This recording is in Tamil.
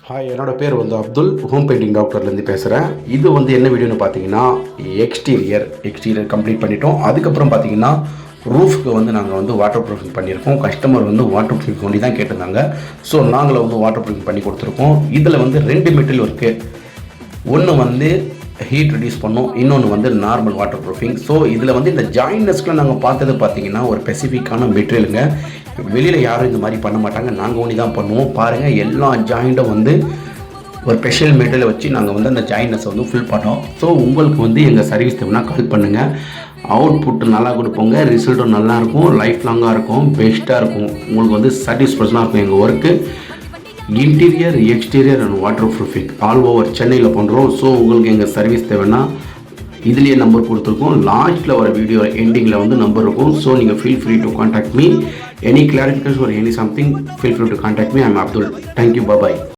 ஹாய், என்னோட பேர் வந்து அப்துல். ஹோம் பெயிண்டிங் டாக்டர்லேருந்து பேசுகிறேன். இது வந்து என்ன வீடியோன்னு பார்த்தீங்கன்னா, எக்ஸ்டீரியர் கம்ப்ளீட் பண்ணிட்டோம். அதுக்கப்புறம் பார்த்தீங்கன்னா ரூஃப்க்கு வந்து நாங்கள் வந்து வாட்டர் ப்ரூஃபிங் பண்ணியிருக்கோம். கஸ்டமர் வந்து வாட்டர் ப்ரூஃபிங் ஒண்டி தான் கேட்டிருந்தாங்க. ஸோ நாங்களும் வந்து வாட்டர் ப்ரூஃபிங் பண்ணி கொடுத்துருக்கோம். இதில் வந்து 2 மெட்டீரியல் இருக்குது. ஒன்று வந்து ஹீட் ரெடியூஸ் பண்ணோம், இன்னொன்று வந்து நார்மல் வாட்டர் ப்ரூஃபிங். ஸோ இதில் வந்து இந்த ஜாயினஸ்க்குலாம் நாங்கள் பார்த்தது பார்த்தீங்கன்னா ஒரு ஸ்பெசிஃபிக்கான மெட்டீரியலுங்க. வெளியில் யாரும் இந்த மாதிரி பண்ண மாட்டாங்க, நாங்கள் ஒண்டி தான் பண்ணுவோம். பாருங்கள், எல்லா ஜாயிண்ட்டும் வந்து ஒரு ஸ்பெஷல் மெட்டீரியலை வச்சு நாங்கள் வந்து அந்த ஜாயினஸை வந்து ஃபில் பண்ணோம். ஸோ உங்களுக்கு வந்து எங்கள் சர்வீஸ் தேவைன்னா கால் பண்ணுங்கள். அவுட்புட் நல்லா கொடுப்போங்க, ரிசல்ட்டும் நல்லாயிருக்கும், லைஃப் லாங்காக இருக்கும், பெஸ்ட்டாக இருக்கும். உங்களுக்கு வந்து சாட்டிஸ்ஃபேக்ஷனாக இருக்கும் எங்கள் work. Interior, exterior and water proofing all over சென்னையில் பண்ணுறோம். ஸோ உங்களுக்கு எங்கள் சர்வீஸ் தேவைன்னா இதுலேயே நம்பர் கொடுத்துருக்கோம். லாஸ்ட்டில் வர வீடியோ எண்டிங்கில் வந்து நம்பர் இருக்கும். ஸோ நீங்கள் feel free to contact me. Any clarification or any something, feel free to contact me. I'm Abdul. Thank you. Bye bye.